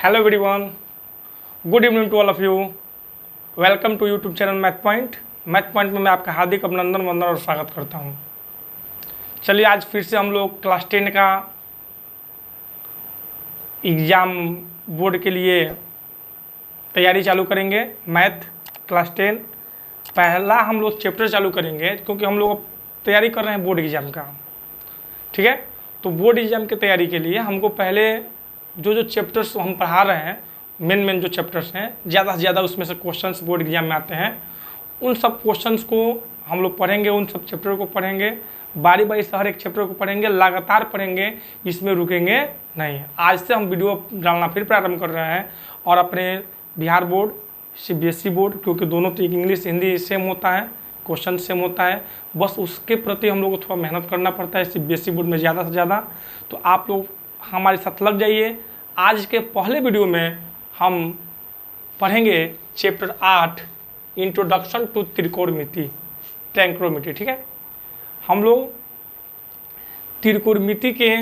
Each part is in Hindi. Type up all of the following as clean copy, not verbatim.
Hello everyone, good evening to all of you. Welcome to YouTube channel Math Point. Math Point में मैं आपका हार्दिक अभिनंदन वंदन और स्वागत करता हूं। चलिए आज फिर से हम लोग क्लास 10 का एग्ज़ाम बोर्ड के लिए तैयारी चालू करेंगे। मैथ क्लास 10 पहला हम लोग चैप्टर चालू करेंगे, क्योंकि हम लोग तैयारी कर रहे हैं बोर्ड एग्ज़ाम का। ठीक है, तो बोर्ड एग्ज़ाम की तैयारी के लिए हमको पहले जो चैप्टर्स हम पढ़ा रहे हैं, मेन जो चैप्टर्स हैं, ज़्यादा से ज़्यादा उसमें से क्वेश्चंस बोर्ड एग्जाम में आते हैं, उन सब क्वेश्चंस को हम लोग पढ़ेंगे, उन सब चैप्टर को पढ़ेंगे, बारी बारी से हर एक चैप्टर को पढ़ेंगे, लगातार पढ़ेंगे, इसमें रुकेंगे नहीं। आज से हम वीडियो डालना फिर प्रारंभ कर रहे हैं और अपने बिहार बोर्ड, CBSE बोर्ड, क्योंकि दोनों तो इंग्लिश हिंदी सेम होता है, क्वेश्चन सेम होता है, बस उसके प्रति हम लोग को थोड़ा मेहनत करना पड़ता है CBSE बोर्ड में ज़्यादा से ज़्यादा। तो आप लोग हमारे साथ लग जाइए। आज के पहले वीडियो में हम पढ़ेंगे चैप्टर 8 इंट्रोडक्शन टू त्रिकोणमिति, ट्रैंक्रोमिति। ठीक है, हम लोग त्रिकोणमिति के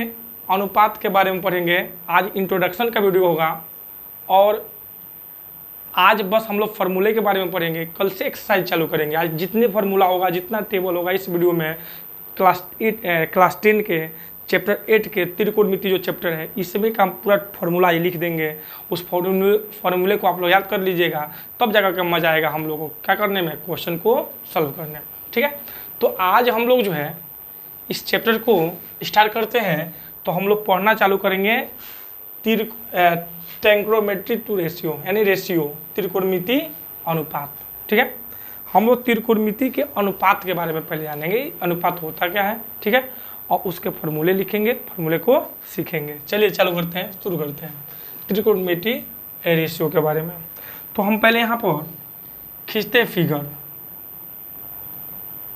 अनुपात के बारे में पढ़ेंगे। आज इंट्रोडक्शन का वीडियो होगा और आज बस हम लोग फार्मूले के बारे में पढ़ेंगे। कल से एक्सरसाइज चालू करेंगे। आज जितने फार्मूला होगा, जितना टेबल होगा इस वीडियो में, क्लास 10 के चैप्टर 8 के त्रिकोणमिति जो चैप्टर है, इसमें का हम पूरा फार्मूला ही लिख देंगे। उस फार्मूले को आप लोग याद कर लीजिएगा, तब जाकर के मजा आएगा हम लोगों को क्या करने में, क्वेश्चन को सॉल्व करने में। ठीक है, तो आज हम लोग जो है इस चैप्टर को स्टार्ट करते हैं। तो हम लोग पढ़ना चालू करेंगे ट्रैंक्रोमेट्री टू रेशियो, यानी रेशियो, त्रिकोणमिति अनुपात। ठीक है, हम लोग त्रिकोणमिति के अनुपात के बारे में पहले जानेंगे, अनुपात होता क्या है। ठीक है, और उसके फार्मूले लिखेंगे, फार्मूले को सीखेंगे। चलिए चालू करते हैं, शुरू करते हैं त्रिकोणमिति रेशियो के बारे में। तो हम पहले यहाँ पर खींचते हैं फिगर।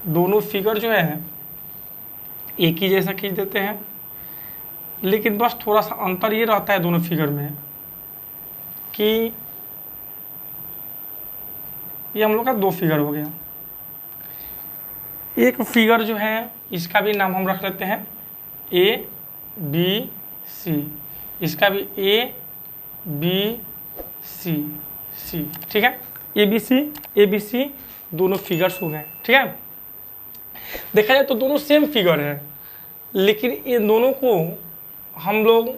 दोनों फिगर जो है एक ही जैसा खींच देते हैं, लेकिन बस थोड़ा सा अंतर ये रहता है दोनों फिगर में कि ये हम लोग का दो फिगर हो गया। एक फिगर जो है इसका भी नाम हम रख लेते हैं ABC, इसका भी ABC। ठीक है, ABC दोनों फिगर्स हो गए। ठीक है, देखा जाए तो दोनों सेम फिगर है, लेकिन ये दोनों को हम लोग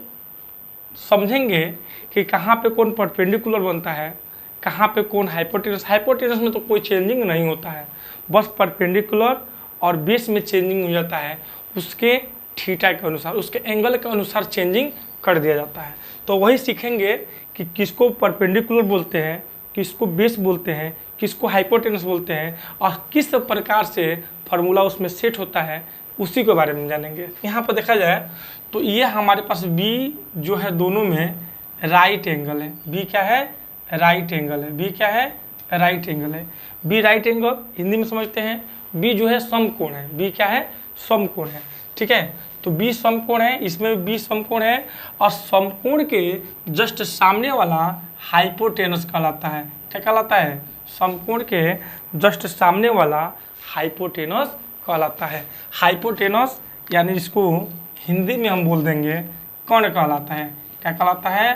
समझेंगे कि कहाँ पे कौन परपेंडिकुलर बनता है, कहाँ पे कौन हाइपोटेनस। हाइपोटेनस में तो कोई चेंजिंग नहीं होता है, बस परपेंडिकुलर और बेस में चेंजिंग हो जाता है, उसके थीटा के अनुसार, उसके एंगल के अनुसार चेंजिंग कर दिया जाता है। तो वही सीखेंगे कि किसको परपेंडिकुलर बोलते हैं, किसको बेस बोलते हैं, किसको हाइपोटेनस बोलते हैं, और किस प्रकार से फार्मूला उसमें सेट होता है, उसी के बारे में जानेंगे। यहाँ पर देखा जाए तो ये हमारे पास B जो है दोनों में राइट एंगल है। B क्या है, राइट एंगल है। B क्या है, राइट एंगल है। B राइट एंगल हिंदी में समझते हैं। B जो है समकोण है। B क्या है, समकोण है। ठीक है, तो B समकोण है, इसमें B समकोण है, और समकोण के जस्ट सामने वाला हाइपोटेनस कहलाता है। क्या कहलाता है, समकोण के जस्ट सामने वाला हाइपोटेनस कहलाता है। हाइपोटेनस यानी इसको हिंदी में हम बोल देंगे कर्ण कहलाता है। क्या कहलाता है,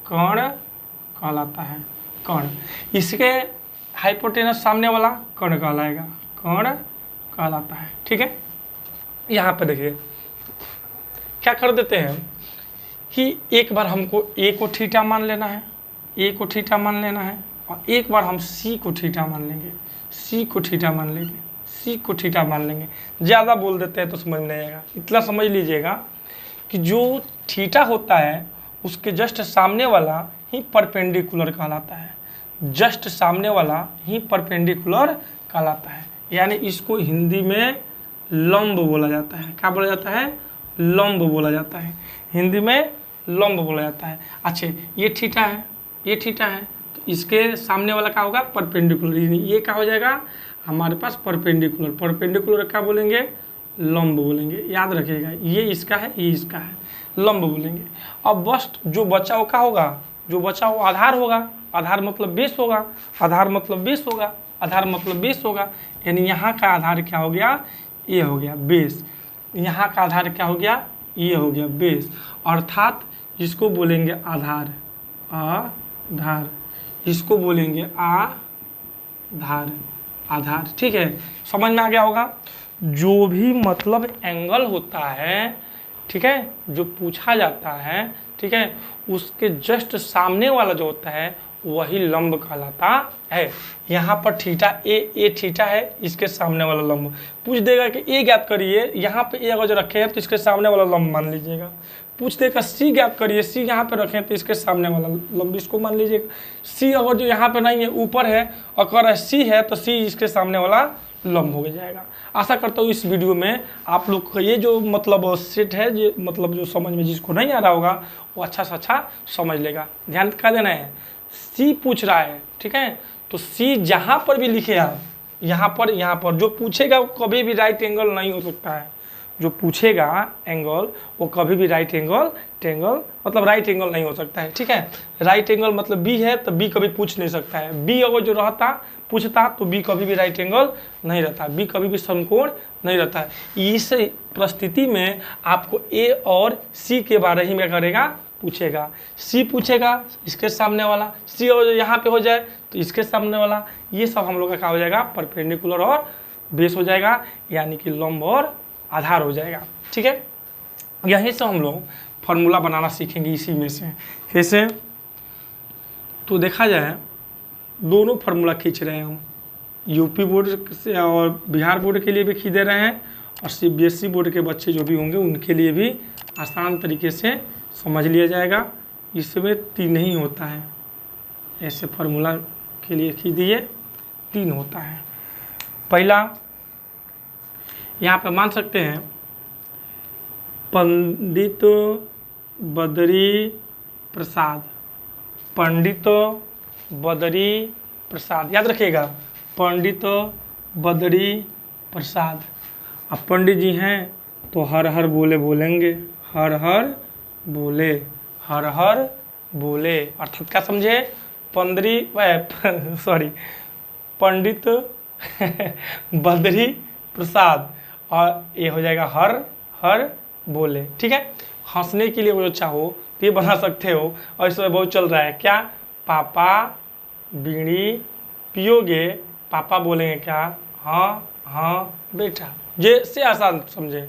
कर्ण कहलाता है, कर्ण। इसके हाइपोटेनस सामने वाला कर्ण कहलाएगा, कर्ण कहलाता है। ठीक है, यहाँ पे देखिए क्या कर देते हैं कि एक बार हमको A को थीटा मान लेना है, A को थीटा मान लेना है, और एक बार हम C को थीटा मान लेंगे, C को थीटा मान लेंगे, C को थीटा मान लेंगे। ज़्यादा बोल देते हैं तो समझ नहीं आएगा, इतना समझ लीजिएगा कि जो थीटा होता है उसके जस्ट सामने वाला ही परपेंडिकुलर कहलाता है, जस्ट सामने वाला ही परपेंडिकुलर कहलाता है। यानी इसको हिंदी में लंब बोला जाता है। क्या बोला जाता है, लंब बोला जाता है, हिंदी में लंब बोला जाता है। अच्छा, ये थीटा है, ये थीटा है, तो इसके सामने वाला क्या होगा, परपेंडिकुलर। ये क्या हो जाएगा हमारे पास, परपेंडिकुलर। परपेंडिकुलर क्या बोलेंगे, लंब बोलेंगे। याद रखिएगा, ये इसका है, ये इसका है, लंब बोलेंगे। अब बस जो बचा वो क्या होगा, जो बचा वो आधार होगा। आधार मतलब बेस होगा, आधार मतलब बेस होगा, आधार मतलब बेस होगा। यानी यहाँ का आधार क्या हो गया, ये हो गया बेस। यहाँ का आधार क्या हो गया, ये हो गया बेस। अर्थात इसको बोलेंगे आधार, आधार, इसको बोलेंगे आधार, आधार। ठीक है, समझ में आ गया होगा। जो भी मतलब एंगल होता है, ठीक है, जो पूछा जाता है, ठीक है, उसके जस्ट सामने वाला जो होता है वही लंब कहलाता है। यहाँ पर थीटा ए थीटा है, इसके सामने वाला लंब पूछ देगा कि ए ज्ञात करिए, यहाँ पे ए अगर जो रखे हैं तो इसके सामने वाला लंब मान लीजिएगा। पूछ देगा सी ज्ञात करिए, सी यहाँ पे रखें तो इसके सामने वाला लंब इसको मान लीजिएगा। सी अगर जो यहाँ पे नहीं है ऊपर है, अगर सी है तो सी इसके सामने वाला लंब हो जाएगा। आशा करता हूँ इस वीडियो में आप लोग का ये जो मतलब सेट है, ये मतलब जो समझ में जिसको नहीं आ रहा होगा वो अच्छा से अच्छा समझ लेगा। ध्यान क्या देना है, सी पूछ रहा है, ठीक है, तो सी जहाँ पर भी लिखे आप, यहाँ पर जो पूछेगा वो कभी भी राइट एंगल नहीं हो सकता है। जो पूछेगा एंगल वो कभी भी राइट एंगल मतलब राइट एंगल नहीं हो सकता है। ठीक है, राइट एंगल मतलब बी है तो बी कभी पूछ नहीं सकता है। बी अगर जो रहता पूछता तो बी कभी भी राइट एंगल नहीं रहता, बी कभी भी समकोण नहीं रहता है। इस परिस्थिति में आपको ए और सी के बारे ही में करेगा, पूछेगा। सी पूछेगा इसके सामने वाला, सी और यहाँ पे हो जाए तो इसके सामने वाला, ये सब हम लोग का क्या हो जाएगा, परपेंडिकुलर और बेस हो जाएगा, यानी कि लंब और आधार हो जाएगा। ठीक है, यहीं से हम लोग फार्मूला बनाना सीखेंगे इसी में से। कैसे, तो देखा जाए दोनों फार्मूला खींच रहे हैं हम, यूपी बोर्ड से और बिहार बोर्ड के लिए भी खींच दे रहे हैं, और सीबीएसई बोर्ड के बच्चे जो भी होंगे उनके लिए भी आसान तरीके से समझ लिया जाएगा। इसमें 3 ही होता है, ऐसे फार्मूला के लिए खींच दिए 3 होता है। पहला यहाँ पे मान सकते हैं पंडित बद्री प्रसाद, पंडित बद्री प्रसाद, याद रखिएगा, पंडित बद्री प्रसाद। अब पंडित जी हैं तो हर हर बोले बोलेंगे, हर हर बोले, हर हर बोले, अर्थात क्या समझे, पंडित बद्री प्रसाद, और ये हो जाएगा हर हर बोले। ठीक है, हंसने के लिए वो चाहो तो ये बना सकते हो, और इसमें बहुत चल रहा है क्या, पापा बीड़ी पियोगे, पापा बोलेंगे क्या, हाँ हाँ बेटा, जैसे आसान समझे,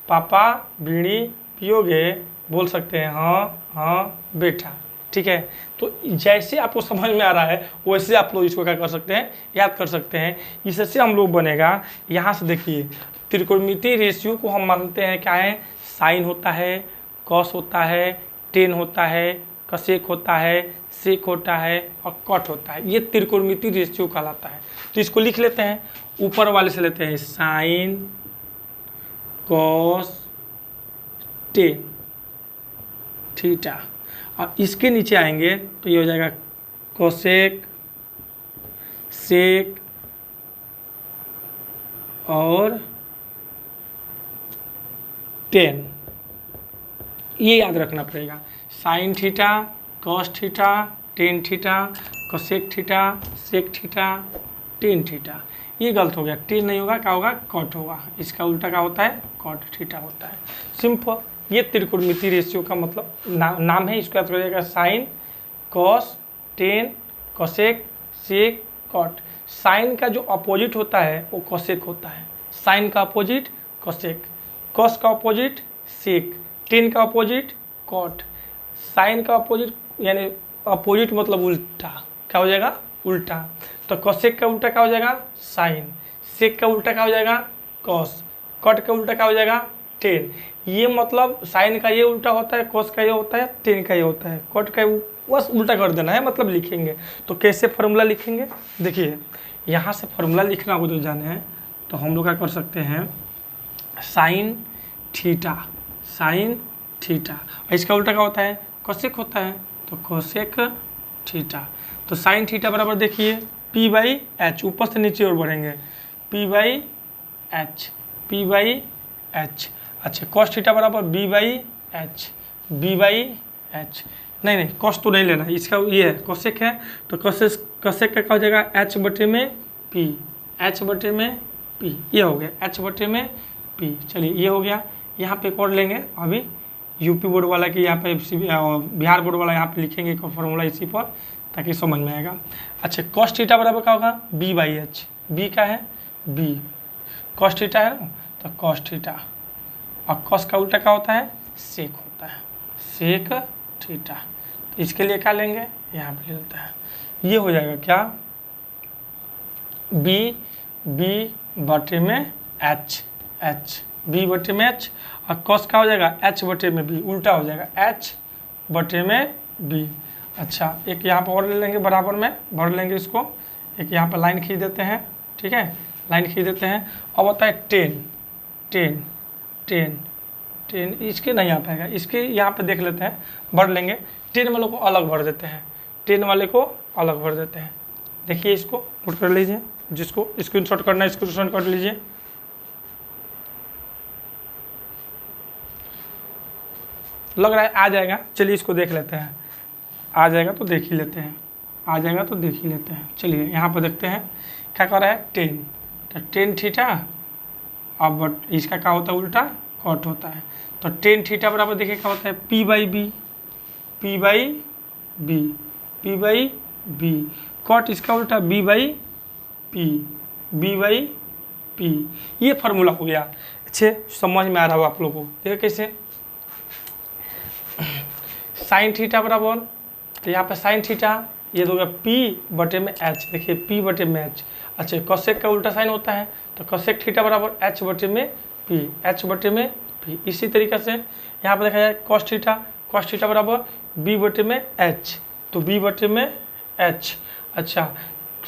पापा बीड़ी पियोगे बोल सकते हैं हाँ हाँ बेटा। ठीक है, तो जैसे आपको समझ में आ रहा है वैसे आप लोग इसको क्या कर सकते हैं, याद कर सकते हैं। इससे हम लोग बनेगा, यहाँ से देखिए त्रिकोणमितीय रेशियो को हम मानते हैं क्या है, साइन होता है, कॉस होता है, टेन होता है, कसेक होता है, सेक होता है और कट होता है, ये त्रिकोणमितीय रेशियो कहलाता है। तो इसको लिख लेते हैं, ऊपर वाले से लेते हैं साइन कॉस टेन थीटा, और इसके नीचे आएंगे तो ये हो जाएगा कोसेक सेक और टेन, ये याद रखना पड़ेगा। Sine theta, cos theta, tan theta, cosec theta, sec theta, tan theta. ये गलत हो गया, टेन नहीं होगा, क्या होगा, कॉट होगा। इसका उल्टा क्या होता है, कॉट थीटा होता है। सिंपल, ये त्रिकोणमितीय रेशियो का मतलब नाम है। इसको याद करिएगा, sine cos tan cosec sec cot. Sine का जो अपोजिट होता है वो कोसेक होता है, साइन का अपोजिट कोसेक, कॉस का अपोजिट सेक, टेन का अपोजिट कॉट। साइन का अपोजिट यानी अपोजिट मतलब उल्टा, क्या हो जाएगा, उल्टा। तो कोसेक का उल्टा क्या हो जाएगा, साइन, सेक का उल्टा क्या हो जाएगा, कॉस, कॉट का उल्टा क्या हो जाएगा, टेन। ये मतलब साइन का ये उल्टा होता है, कॉस का ये होता है, टेन का ये होता है, कॉट का बस उल्टा कर देना है, मतलब लिखेंगे। तो कैसे फार्मूला लिखेंगे, देखिए यहाँ से फार्मूला लिखना हो तो जाने हैं, तो हम लोग क्या कर सकते हैं, साइन थीटा, साइन थीटा, इसका उल्टा क्या होता है, कोसेक होता है, तो कोसेक थीटा। तो साइन थीटा बराबर देखिए पी बाई एच, ऊपर से नीचे और बढ़ेंगे, P by H, P by H. अच्छा, कॉस थीटा बराबर B by H, B by H, नहीं कॉस तो नहीं लेना, इसका ये है कोसेक है, तो कोसेक का क्या हो जाएगा, एच बटे में पी, एच बटे में पी, ये हो गया एच बटे में पी। चलिए ये हो गया, यहाँ पे एक और लेंगे अभी, यूपी बोर्ड वाला कि यहाँ पे बिहार बोर्ड वाला यहाँ पे लिखेंगे फॉर्मूला इसी पर, ताकि समझ में आएगा। अच्छा, कॉस थीटा बराबर क्या होगा, बी बाई एच। बी क्या है, बी, कॉस थीटा है ना, तो कॉस थीटा, और कॉस का उल्टा क्या होता है, सेक होता है, सेक थीटा। इसके लिए क्या लेंगे, यहाँ पे ले लेता है, ये हो जाएगा क्या, बी बटे में एच, एच बी बटे में एच, और कॉस का हो जाएगा एच बटे में बी, उल्टा हो जाएगा एच बटे में बी। अच्छा, एक यहाँ पर और ले लेंगे, बराबर में भर लेंगे इसको, एक यहाँ पर लाइन खींच देते हैं, ठीक है, लाइन खींच देते हैं। अब होता है 10 10 10 10, इसके नहीं आ पाएगा, इसके यहाँ पे देख लेते हैं, भर लेंगे, 10 वाले को अलग भर देते हैं, 10 वाले को अलग भर देते हैं। देखिए इसको नोट कर लीजिए, जिसको स्क्रीनशॉट करना है स्क्रीनशॉट कर लीजिए। लग रहा है आ जाएगा, चलिए इसको देख लेते हैं, आ जाएगा तो देख ही लेते हैं, आ जाएगा तो देख ही लेते हैं। चलिए यहाँ पर देखते हैं क्या कर रहा है, 10, तो 10 थीटा, अब इसका क्या होता है, उल्टा कॉट होता है, तो 10 थीटा बराबर देखिए क्या होता है, P by B, P by B, P by B, cot इसका उल्टा B by P, B by P. ये फार्मूला हो गया। अच्छे समझ में आ रहा हो आप लोगों को, देखिए कैसे, साइन थीटा बराबर, तो यहाँ पे साइन थीटा ये दोगे पी बटे में एच, देखिए पी बटे में एच। अच्छा, कोसेक का उल्टा साइन होता है, तो कोसेक थीटा बराबर एच बटे में पी, एच बटे में पी। इसी तरीके से यहाँ पर देखा जाए कॉस थीटा बराबर बी बटे में एच, तो बी बटे में एच। अच्छा,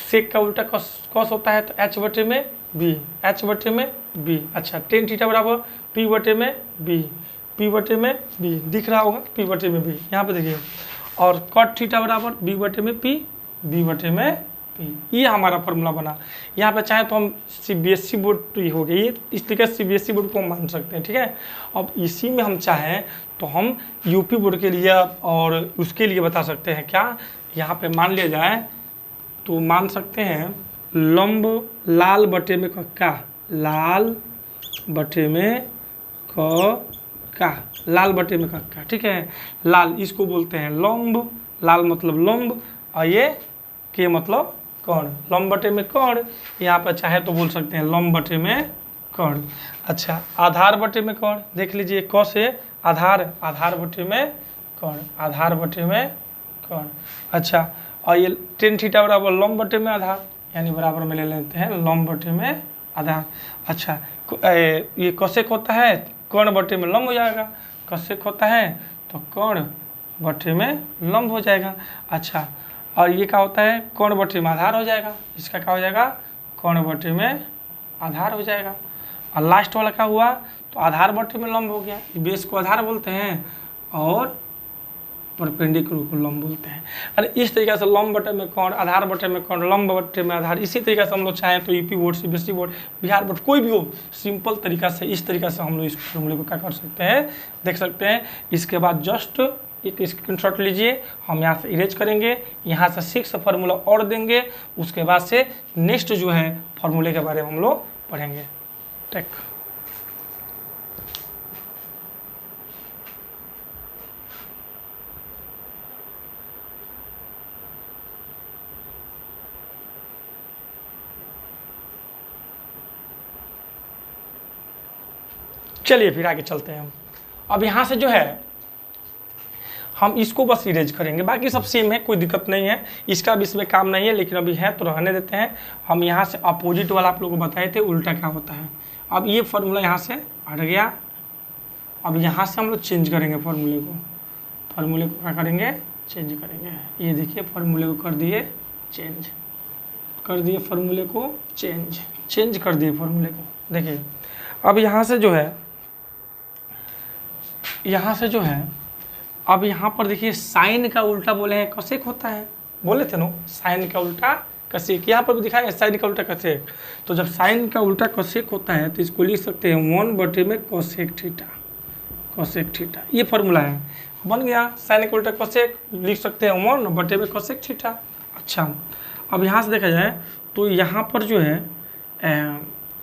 सेक का उल्टा कॉस होता है, तो एच बटे में बी, एच बटे में बी। अच्छा, टेन थीटा बराबर पी बटे में बी, पी बटे में बी, दिख रहा होगा पी बटे में बी, यहाँ पे देखिए। और कॉट थीटा बराबर बी बटे में पी, बी बटे में पी। ये हमारा फॉर्मूला बना। यहाँ पे चाहे तो हम सीबीएसई बोर्ड तो ही हो गया, ये इस तरीके से सीबीएसई बोर्ड को हम मान सकते हैं, ठीक है। अब इसी में हम चाहें तो हम यूपी बोर्ड के लिए और उसके लिए बता सकते हैं क्या, यहाँ पे मान लिया जाए तो मान सकते हैं लंब लाल बटे में का, लाल बटे में का, लाल बटे में का, ठीक है। लाल इसको बोलते हैं लंब, लाल मतलब लंब, और ये के मतलब कर्ण, लंब बटे में कर्ण। यहाँ पर चाहे तो बोल सकते हैं लंब बटे में कर्ण। अच्छा, आधार बटे में कर्ण, देख लीजिए क से आधार, आधार बटे में कर्ण, आधार बटे में कर्ण। अच्छा, और ये टेन थीटा बराबर लंब बटे में आधार, यानी बराबर में ले लेते हैं लंब बटे में आधार। अच्छा, ये कोसेक होता है, कर्ण बटे में लंब हो जाएगा, कोसेक होता है तो कर्ण बटे में लंब हो जाएगा। अच्छा, और ये क्या होता है, कर्ण बटे में आधार हो जाएगा, इसका क्या हो जाएगा, कर्ण बटे में आधार हो जाएगा। और लास्ट वाला क्या हुआ, तो आधार बटे में लंब हो गया। बेस को आधार बोलते हैं और परपेंडिकुलर को लंब बोलते हैं। अरे इस तरीके से लंब बटे में कर्ण, आधार बटे में कर्ण, लंब बटे में आधार, इसी तरीके से हम लोग चाहें तो UP board, CBSE board, Bihar board, कोई भी हो, सिंपल तरीका से इस तरीके से हम लोग इस फॉर्मूले को क्या कर सकते हैं, देख सकते हैं। इसके बाद जस्ट एक स्क्रीनशॉट लीजिए, हम यहाँ से इरेज करेंगे, यहाँ से 6 फार्मूला और देंगे, उसके बाद से नेक्स्ट जो है फार्मूले के बारे में हम लोग पढ़ेंगे। टेक चलिए फिर आगे चलते हैं हम। अब यहाँ से जो है हम इसको बस इरेज करेंगे, बाकी सब सेम है, कोई दिक्कत नहीं है, इसका भी इसमें काम नहीं है, लेकिन अभी है तो रहने देते हैं। हम यहाँ से अपोजिट वाला आप लोगों को बताए थे उल्टा क्या होता है। अब ये फार्मूला यहाँ से हट गया, अब यहाँ से हम लोग चेंज करेंगे फार्मूले को, फार्मूले को क्या करेंगे, चेंज करेंगे। ये देखिए फार्मूले को कर दिए चेंज, कर दिए फार्मूले को चेंज, चेंज कर दिए फार्मूले को। देखिए अब यहाँ से जो है, यहाँ से जो है, अब यहाँ पर देखिए साइन का उल्टा बोले हैं कोसेक होता है, बोले थे ना, साइन का उल्टा कोसेक, यहाँ पर भी दिखाया है साइन का उल्टा कोसेक। तो जब साइन का उल्टा कोसेक होता है तो इसको लिख सकते हैं 1 बटे में कोसेक थीटा, कोसेक थीटा। ये फार्मूला है, बन गया साइन का उल्टा कोसेक, लिख सकते हैं 1 बटे में कोसेक थीटा। अच्छा, अब यहाँ से देखा जाए तो यहाँ पर जो है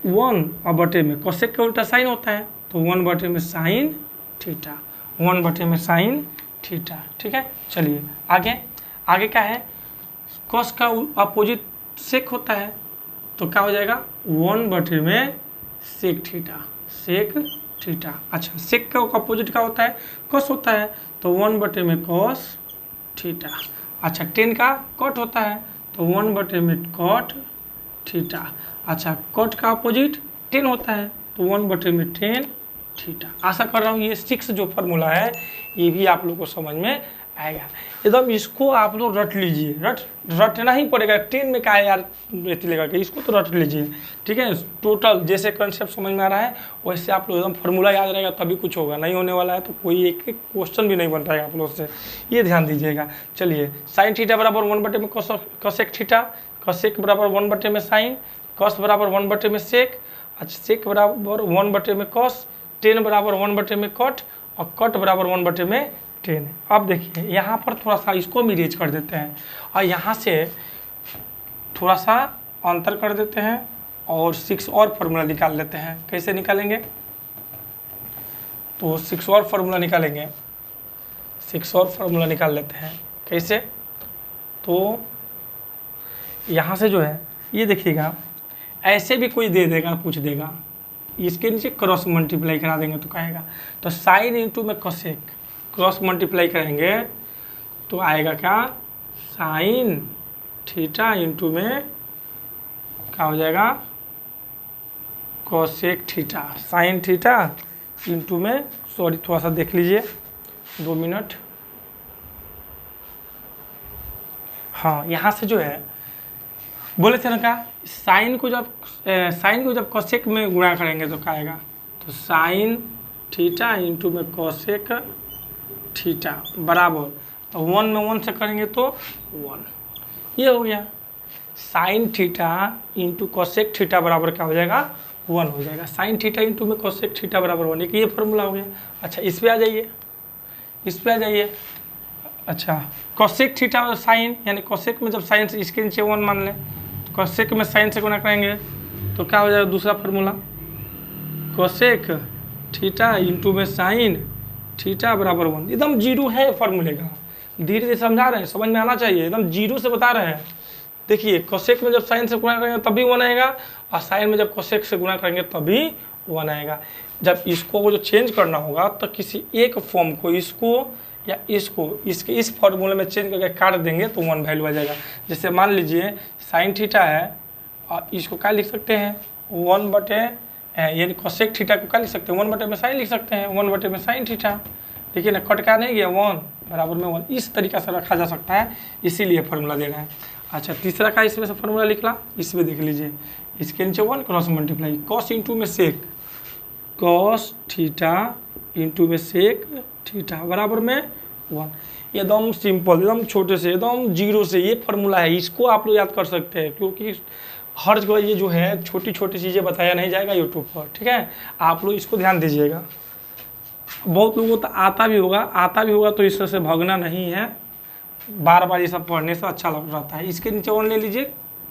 1 और बटे में कोसेक का उल्टा साइन होता है, तो 1 बटे में साइन थीटा, 1/sin थीटा। ठीक है, चलिए आगे। आगे क्या है, कॉस का अपोजिट सेक होता है, तो क्या हो जाएगा 1/sec थीटा, सेक थीटा। अच्छा, सेक का अपोजिट क्या होता है, कॉस होता है, तो 1/cos थीटा। अच्छा, टेन का कॉट होता है, तो 1/cot थीटा। अच्छा, कॉट का अपोजिट टेन होता है, तो 1/tan थीटा। आशा कर रहा हूँ ये 6 जो फार्मूला है ये भी आप लोग को समझ में आएगा। एकदम इसको आप लोग रट लीजिए, रटना ही पड़ेगा। 10 में क्या है यार इतने लेगा कि इसको तो रट लीजिए। ठीक है, टोटल जैसे कंसेप्ट समझ में आ रहा है वैसे आप लोग एकदम फार्मूला याद रहेगा तभी कुछ होगा, नहीं होने वाला है तो कोई एक क्वेश्चन भी नहीं बन पाएगा आप लोग से, ये ध्यान दीजिएगा। चलिए, साइन थीटा बराबर 1/cosec थीटा, cosec बराबर 1/sin, cos बराबर 1/sec, अच्छा सेक बराबर 1/cos, टेन बराबर 1/cot और कट बराबर 1/10। अब देखिए यहाँ पर थोड़ा सा इसको भी रेज कर देते हैं और यहाँ से थोड़ा सा अंतर कर देते हैं और 6 और फार्मूला निकाल लेते हैं। कैसे निकालेंगे, तो 6 और फार्मूला निकालेंगे, 6 और फार्मूला निकाल लेते हैं। कैसे, तो यहाँ से जो है ये देखिएगा, ऐसे भी कोई दे देगा, पूछ देगा, इसके नीचे क्रॉस मल्टीप्लाई करा देंगे तो कहेगा, तो साइन इंटू में कोसेक, क्रॉस मल्टीप्लाई करेंगे तो आएगा क्या, साइन थीटा इंटू में क्या हो जाएगा, cosec theta. Sine theta into में, सॉरी थोड़ा सा देख लीजिए 2 मिनट। हाँ, यहाँ से जो है बोले थे ना क्या, साइन को जब कोसेक में गुणा करेंगे तो क्या आएगा, तो साइन थीटा इंटू में कोसेक थीटा बराबर, तो 1 में 1 से करेंगे तो 1, ये हो गया। Sine theta into cosec theta बराबर क्या हो जाएगा, 1 हो जाएगा। साइन थीटा इंटू में कोसेक थीटा बराबर 1, एक ये फॉर्मूला हो गया। अच्छा, इस पे आ जाइए, इस पे आ जाइए। अच्छा, कोसेक थीटा और साइन, यानी कोसेक में जब साइन से इसके नीचे 1 मान लें, कोसेक में साइन से गुणा करेंगे तो क्या हो जाएगा, दूसरा फार्मूला कोसेक थीटा इंटू में साइन थीटा बराबर 1। एकदम जीरो है फार्मूले का, धीरे धीरे समझा रहे हैं, समझ में आना चाहिए, एकदम जीरो से बता रहे हैं। देखिए, कोसेक में जब साइन से गुणा करेंगे तभी 1 आएगा और साइन में जब कोसेक से गुणा करेंगे तभी 1 आएगा। जब इसको जो चेंज करना होगा तो किसी एक फॉर्म को, इसको या इसको इसके इस फॉर्मूले में चेंज करके काट देंगे तो 1 वैल्यू आ जाएगा। जैसे मान लीजिए साइन थीटा है और इसको क्या लिख सकते हैं, 1 यानी कोसेक थीटा को क्या लिख सकते हैं, 1 में साइन लिख सकते हैं, 1 में साइन थीटा। देखिए ना, कट क्या नहीं गया, 1 बराबर में 1, इस तरीका से रखा जा सकता है, इसीलिए फार्मूला दे रहा है। अच्छा, तीसरा का इसमें से फार्मूला लिखला, इसमें देख लीजिए, इसके नीचे 1 क्रॉस मल्टीप्लाई, कॉस इंटू में सेक, कॉस थीटा इंटू में सेक थीटा बराबर में 1। एकदम सिंपल, एकदम छोटे से, एकदम जीरो से ये फार्मूला है, इसको आप लोग याद कर सकते हैं, क्योंकि हर जगह ये जो है छोटी छोटी चीज़ें बताया नहीं जाएगा यूट्यूब पर। ठीक है, आप लोग इसको ध्यान दीजिएगा। बहुत लोगों को तो आता भी होगा तो इससे भागना नहीं है, बार बार ये सब पढ़ने से अच्छा लग रहता है। इसके नीचे 1 ले लीजिए,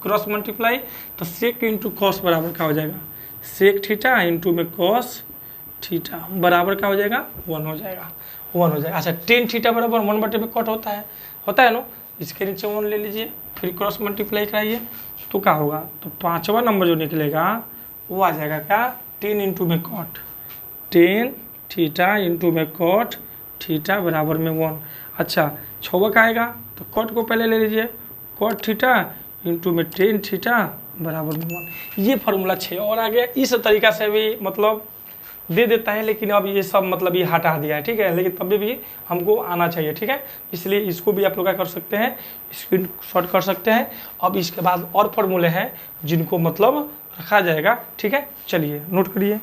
क्रॉस मल्टीप्लाई, तो सेक इंटू कॉस बराबर क्या हो जाएगा, सेक थीटा इंटू में कॉस थीटा बराबर क्या हो जाएगा, 1 हो जाएगा, 1 हो जाएगा। अच्छा, टेन थीटा बराबर 1/cot होता है ना, इसके नीचे 1 ले लीजिए, फिर क्रॉस मल्टीप्लाई कराइए तो क्या होगा, तो 5वां नंबर जो निकलेगा वो आ जाएगा क्या, 10 इंटू में कॉट, 10 थीटा इंटू में कॉट थीटा बराबर में 1। अच्छा, 6वां का आएगा तो कॉट को पहले ले लीजिए, कॉट थीटा इंटू में 10 थीटा बराबर में 1। ये फार्मूला 6 और आ गया। इस तरीका से भी मतलब दे देता है, लेकिन अब ये सब मतलब ये हटा दिया है। ठीक है, लेकिन तभी भी हमको आना चाहिए। ठीक है, इसलिए इसको भी आप लोग क्या कर सकते हैं, स्क्रीन शॉट कर सकते हैं। अब इसके बाद और फार्मूले हैं जिनको मतलब रखा जाएगा। ठीक है, चलिए नोट करिए।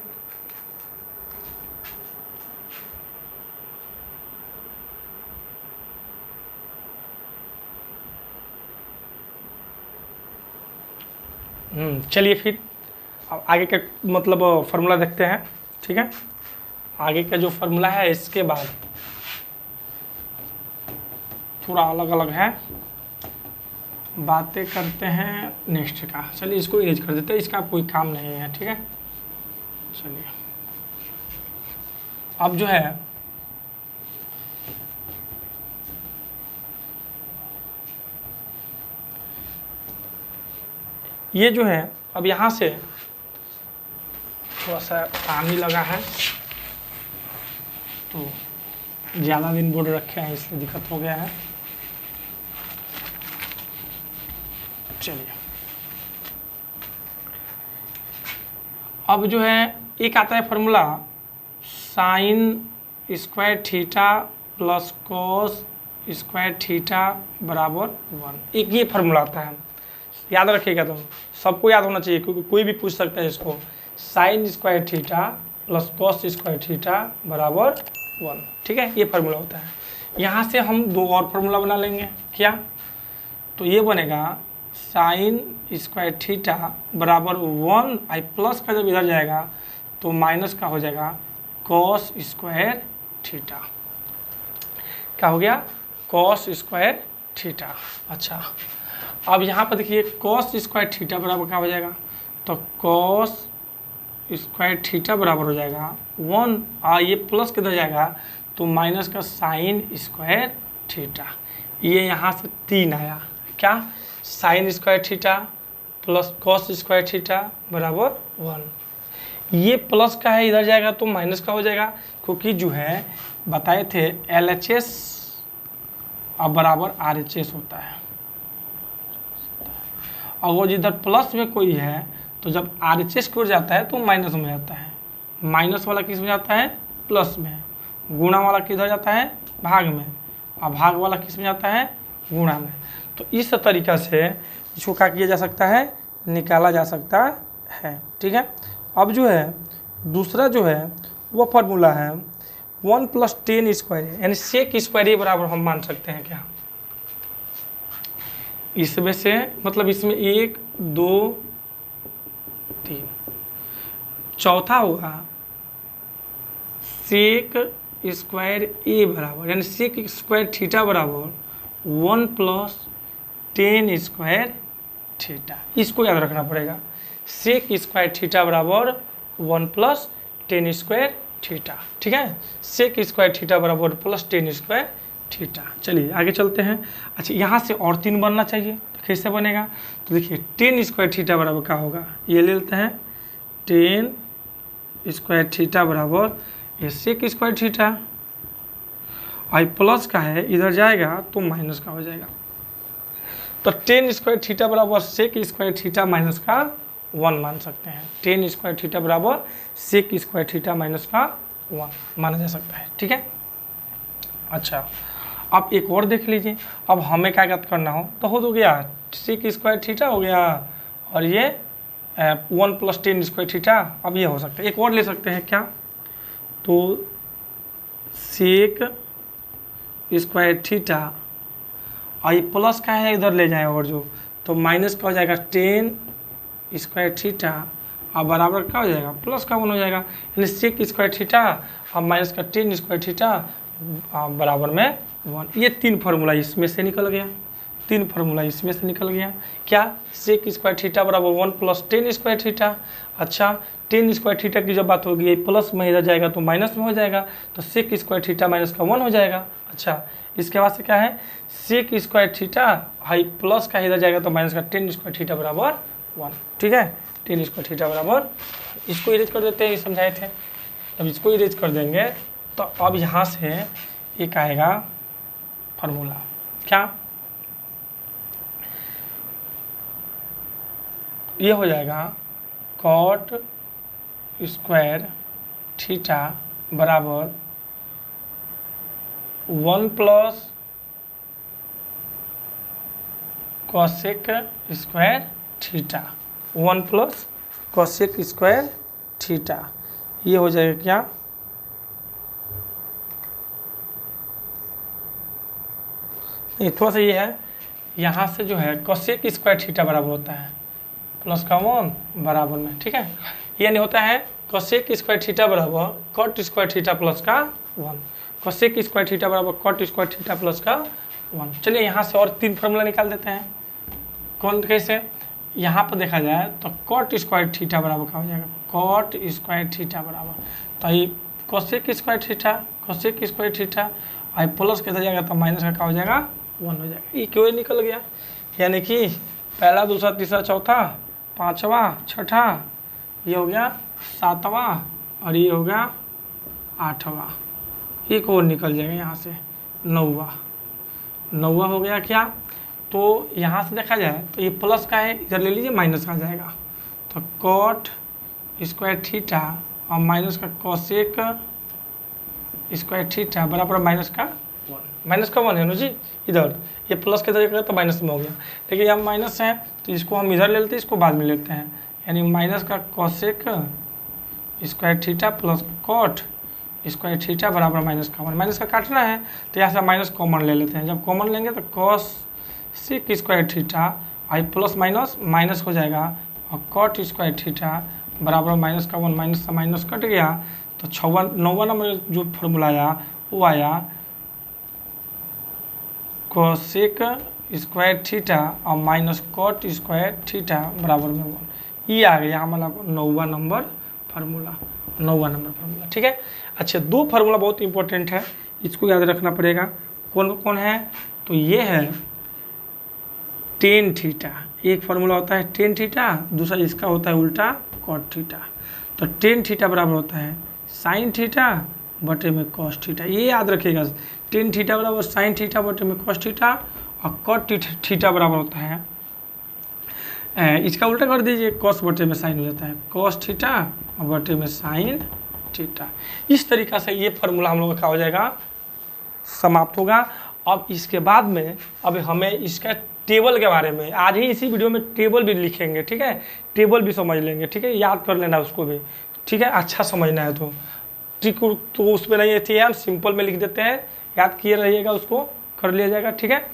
चलिए फिर अब आगे का मतलब फार्मूला देखते हैं। ठीक है, आगे का जो फार्मूला है इसके बाद थोड़ा अलग अलग है, बातें करते हैं नेक्स्ट का। चलिए इसको इरेज कर देते हैं, इसका कोई काम नहीं है। ठीक है, चलिए अब जो है ये जो है अब यहाँ से थोड़ा सा पानी लगा है तो ज़्यादा दिन बोर्ड रखे हैं इसलिए दिक्कत हो गया है। चलिए अब जो है एक आता है formula sine square theta plus cos square theta बराबर 1। एक ये फार्मूला आता है, याद रखिएगा तुम, सबको याद होना चाहिए क्योंकि कोई भी पूछ सकता है इसको। Sine square theta plus cos square theta बराबर 1, ठीक है, ये फार्मूला होता है। यहाँ से हम दो और फार्मूला बना लेंगे। क्या? तो ये बनेगा साइन स्क्वायर थीटा बराबर 1 आई प्लस का जब इधर जाएगा तो माइनस का हो जाएगा कॉस स्क्वायर थीटा। क्या हो गया? Cos square theta. अच्छा अब यहाँ पर देखिए कॉस स्क्वायर थीटा बराबर क्या हो जाएगा, तो कॉस स्क्वायर थीटा बराबर हो जाएगा 1 और ये प्लस किधर जाएगा तो माइनस का साइन स्क्वायर थीटा। ये यहाँ से 3 आया। क्या? Sine square theta plus cos square theta बराबर 1। ये प्लस का है, इधर जाएगा तो माइनस का हो जाएगा क्योंकि जो है बताए थे LHS अब बराबर RHS होता है। और वो जिधर प्लस में कोई है तो जब RHS की ओर जाता है तो माइनस में जाता है, माइनस वाला किस में जाता है? प्लस में। गुणा वाला किधर जाता है? भाग में। और भाग वाला किस में जाता है? गुणा में। तो इस तरीक़ा से इसको क्या किया जा सकता है? निकाला जा सकता है, ठीक है। अब जो है दूसरा जो है वो फार्मूला है 1 + 10 स्क्वायर, यानी सेक स्क्वायर ये बराबर हम मान सकते हैं। क्या इसमें से मतलब इसमें 1 2 3 चौथा होगा सेक स्क्वायर ए बराबर, यानी सेक स्क्वायर थीटा बराबर 1 + 10 स्क्वायर थीटा। इसको याद रखना पड़ेगा। सेक स्क्वायर थीटा बराबर 1 + 10 स्क्वायर थीटा, ठीक है। सेक स्क्वायर थीटा बराबर प्लस 10 स्क्वायर थीटा। चलिए आगे चलते हैं। अच्छा यहाँ से और 3 बनना चाहिए तो कैसे बनेगा, तो देखिए 10 स्क्वायर थीटा बराबर क्या होगा, ये ले लेते हैं 10 स्क्वायर थीटा बराबर ये सेक स्क्वायर थीटा, और प्लस का है इधर जाएगा तो माइनस का हो जाएगा। तो 10 स्क्वायर थीटा बराबर सेक स्क्वायर थीटा माइनस का 1 मान सकते हैं। 10 स्क्वायर थीटा बराबर सेक स्क्वायर थीटा माइनस का 1 माना जा सकता है, ठीक है। अच्छा अब एक और देख लीजिए, अब हमें क्या करना हो तो गया सेक स्क्वायर थीटा हो गया और ये 1 + 10 स्क्वायर थीटा। अब ये हो सकता है, एक और ले सकते हैं। क्या? तो सेक स्क्वायर थीटा और ये प्लस का है इधर ले जाए और जो तो माइनस का हो जाएगा 10 स्क्वायर थीटा और बराबर क्या हो जाएगा प्लस का 1 हो जाएगा, यानी सेक स्क्वायर थीटा और माइनस का 10 स्क्वायर थीटा बराबर में 1। ये 3 फार्मूला इसमें से निकल गया, 3 फार्मूला इसमें से निकल गया। क्या? सेक स्क्वायर थीटा बराबर 1 + 10 स्क्वायर थीटा। अच्छा 10 स्क्वायर थीटा की जब बात होगी प्लस में इधर जाएगा तो माइनस में हो जाएगा, तो सेक स्क्वायर थीटा माइनस का 1 हो जाएगा। अच्छा इसके बाद से क्या है सेक स्क्वायर थीटा हाई प्लस का इधर जाएगा तो माइनस का 10 स्क्वायर थीटा बराबर 1, ठीक है। 10 स्क्वायर थीटा बराबर, इसको इरेज कर देते हैं, ये समझाए थे। अब इसको इरेज कर देंगे तो अब यहाँ से एक आएगा फार्मूला। क्या? ये हो जाएगा कॉट स्क्वायर थीटा बराबर 1 + cosec square theta, 1 + cosec square theta. ये हो जाएगा क्या? नहीं थोड़ा सा ये है, यहाँ से जो है कॉसेक स्क्वायर थीटा बराबर होता है प्लस का 1 बराबर में, ठीक है। ये नहीं होता है कॉसेक स्क्वायर थीटा बराबर कॉट स्क्वायर थीटा प्लस का 1, कॉसेक स्क्वायर थीटा बराबर कॉट स्क्वायर थीटा प्लस का 1। चलिए यहाँ से और 3 फार्मूला निकाल देते हैं। कौन कैसे? यहाँ पर देखा जाए तो कॉट स्क्वायर थीटा बराबर क्या हो जाएगा, कॉट स्क्वायर थीटा बराबर, तो ये cosec square theta cosec square theta और प्लस किधर जाएगा तो माइनस का क्या हो जाएगा 1 हो जाएगा। ये क्यों निकल गया, यानी कि पहला दूसरा तीसरा चौथा 5वां, छठा, ये हो गया 7वां और ये हो गया 8वां। एक और निकल जाएगा यहाँ से 9वां हो गया क्या। तो यहाँ से देखा जाए तो ये प्लस का है, इधर ले लीजिए माइनस का जाएगा। तो कॉट स्क्वायर थीटा और माइनस का कॉसेक स्क्वायर थीटा बराबर माइनस का 1 है ना जी। इधर ये प्लस के तरह तो माइनस में हो गया, लेकिन यहाँ माइनस है तो इसको हम इधर ले लेते हैं, इसको बाद में लेते हैं। यानी माइनस का cosec square theta plus cot square theta बराबर माइनस का 1। माइनस का काटना है तो यहाँ से माइनस कॉमन ले लेते हैं। जब कॉमन लेंगे तो कॉस सेक स्क्वायर थीटा आई प्लस माइनस माइनस हो जाएगा और कॉट स्क्वायर थीटा बराबर माइनस का 1। माइनस से माइनस कट गया तो 9वां नंबर जो फॉर्मूला आया वो आया कोसेक स्क्वायर थीटा और माइनस कॉट स्क्वायर थीटा बराबर में 1। ये आ गया हमारा 9वां नंबर फार्मूला। ठीक है। अच्छा, 2 फार्मूला बहुत इंपॉर्टेंट है, इसको याद रखना पड़ेगा। कौन कौन है? तो ये है टेन थीटा, एक फार्मूला होता है टेन थीटा, दूसरा इसका होता है उल्टा कॉट थीटा। तो टेन थीटा बराबर होता है साइन थीटा बटे में कॉस थीटा, ये याद रखिएगा। टेन थीटा बराबर साइन थीटा बटे में कॉस थीटा और कॉट थीटा बराबर होता है, इसका उल्टा कर दीजिए, कॉस बटे में साइन हो जाता है, कॉस थीटा और बटे में साइन थीटा। इस तरीक़ा से ये फार्मूला हम लोग का हो जाएगा, समाप्त होगा। अब इसके बाद में अब हमें इसका टेबल के बारे में आज ही इसी वीडियो में टेबल भी लिखेंगे, ठीक है, टेबल भी समझ लेंगे, ठीक है, याद कर लेना उसको भी, ठीक है, अच्छा समझना है तो ठीक। तो उसमें नहीं थी, हम सिंपल में लिख देते हैं, याद किए रहिएगा, उसको कर लिया जाएगा, ठीक है।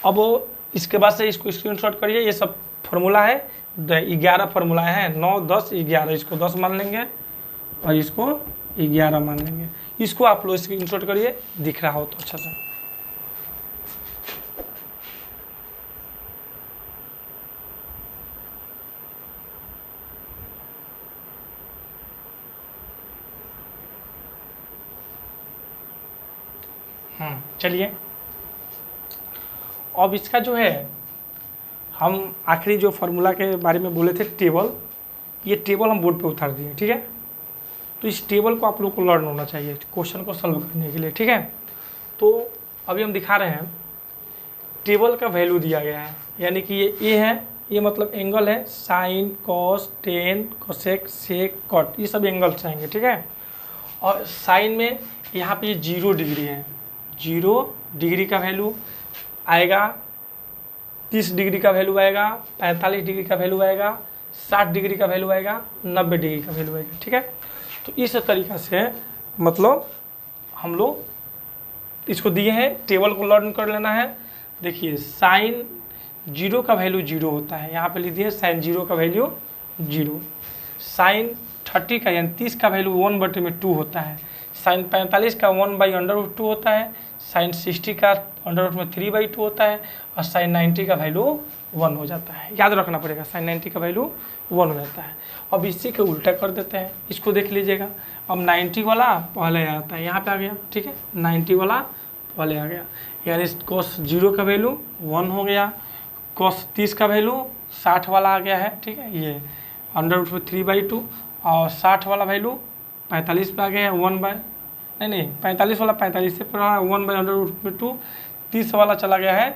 अब इसके बाद से इसको स्क्रीनशॉट करिए, ये सब फार्मूला है, 11 फार्मूला है, 9, 10, 11, इसको 10 मान लेंगे और इसको 11 मान लेंगे। इसको आप लोग स्क्रीनशॉट करिए, दिख रहा हो तो अच्छा सा। चलिए, अब इसका जो है हम आखिरी जो फार्मूला के बारे में बोले थे टेबल, ये टेबल हम बोर्ड पे उतार दिए, ठीक है। तो इस टेबल को आप लोग को लर्न होना चाहिए क्वेश्चन को सॉल्व करने के लिए, ठीक है। तो अभी हम दिखा रहे हैं टेबल का वैल्यू दिया गया है, यानी कि ये ए है, ये मतलब एंगल है, sign, cos, tan, cosec, sec, cot, ये सब एंगल्स आएंगे, ठीक है। और साइन में यहाँ पे 0 डिग्री है, 0 डिग्री का वैल्यू आएगा, 30 डिग्री का वैल्यू आएगा, 45 डिग्री का वैल्यू आएगा, 60 डिग्री का वैल्यू आएगा, 90 डिग्री का वैल्यू आएगा, ठीक है। तो इस तरीक़ा से मतलब हम लोग इसको दिए हैं, टेबल को लर्न कर लेना है। देखिए साइन 0 का वैल्यू 0 होता है, यहाँ पे लिख दिए साइन 0 का वैल्यू 0। साइन 30 का यानी 30 का वैल्यू 1/2 होता है। साइन 45 का 1/√2 होता है। साइन 60 का √3/2 होता है और साइन 90 का वैल्यू 1 हो जाता है। याद रखना पड़ेगा, साइन 90 का वैल्यू 1 हो जाता है। अब इसी के उल्टा कर देते हैं, इसको देख लीजिएगा। अब 90 वाला पहले आता है, यहाँ पे आ गया, ठीक है, 90 वाला पहले आ गया, यानी कॉस 0 का वैल्यू 1 हो गया, कॉस 30 का वैल्यू 60 वाला आ गया है, ठीक है, ये √3/2, और 60 वाला वैल्यू 45 पे आ गया है, 45 वाला 45 से पर 1/√2, 30 वाला चला गया है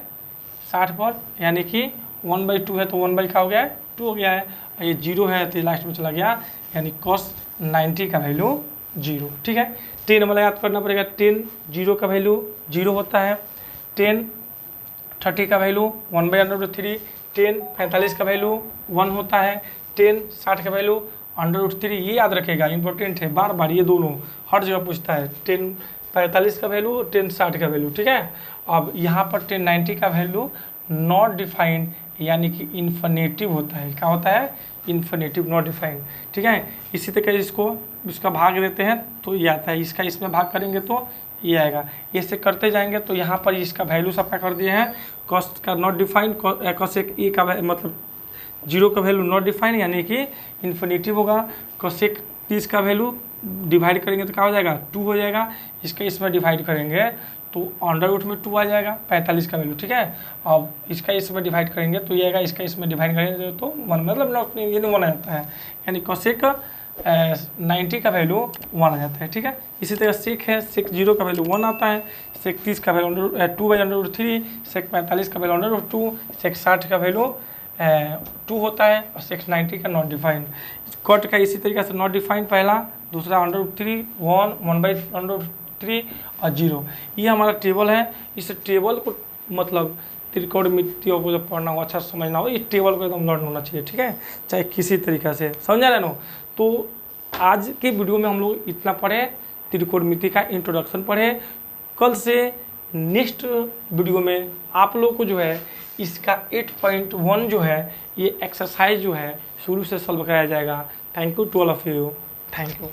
60 पर, यानी कि 1/2 है तो 1 का हो गया है 2 हो गया है, और ये 0 है तो लास्ट में चला गया, यानी cos 90 का वैल्यू 0, ठीक है। 10 वाला याद करना पड़ेगा, 10 0 का वैल्यू 0 होता है, 10 30 का वैल्यू 1/√3, 10 45 का वैल्यू 1 होता है, 10 60 का वैल्यू √3, ये याद रखेगा, इंपॉर्टेंट है, बार बार ये दोनों हर जगह पूछता है। 10 45 का वैल्यू, 10 60 का वैल्यू, ठीक है। अब यहाँ पर 10 90 का वैल्यू नॉट डिफाइंड, यानी कि इन्फिनेटिव होता है, क्या होता है, इन्फिनेटिव, नॉट डिफाइंड, ठीक है। इसी तरह इसका भाग देते हैं तो ये आता है, इसका इसमें भाग करेंगे तो ये आएगा, ऐसे करते जाएंगे। तो यहाँ पर इसका वैल्यू सब क्या कर दिए हैं, कॉस का नॉट डिफाइंड, कोसेक ए का मतलब 0 का वैल्यू नॉट डिफाइंड, यानी कि इन्फिनेटिव होगा। कोसेक 30 का वैल्यू डिवाइड करेंगे तो क्या हो जाएगा, 2 हो जाएगा, इसका इसमें डिवाइड करेंगे तो अंडर रूट में 2 आ जाएगा 45 का वैल्यू, ठीक है। अब इसका इसमें डिवाइड करेंगे तो ये आएगा, इसका इसमें डिवाइड करेंगे तो 1, मतलब नॉट ये नहीं 1 आ जाता है, यानी कोसेक 90 का वैल्यू 1 आ जाता है, ठीक है। इसी तरह सेक है, सेक 0 का वैल्यू 1 आता है, सेक 30 का वैल्यू 2/√3, सेक 45 का वैल्यू √2, सेक 60 का वैल्यू 2 होता है और सेक 90 का नॉट डिफाइंड। कट का इसी तरीके से नॉट डिफाइंड पहला, दूसरा 1√3, 1/√3 और 0। ये हमारा टेबल है। इस टेबल को मतलब त्रिकोणमितियों को जब पढ़ना हो, अच्छा समझना हो, इस टेबल को एकदम लर्न होना चाहिए, ठीक है, चाहे किसी तरीक़े से, समझा रहे ना। तो आज के वीडियो में हम लोग इतना पढ़े, त्रिकोणमिति का इंट्रोडक्शन पढ़े। कल से नेक्स्ट वीडियो में आप लोग को जो है इसका 8.1 जो है ये एक्सरसाइज जो है शुरू से सॉल्व कराया जाएगा। Thank you to all of you, thank you.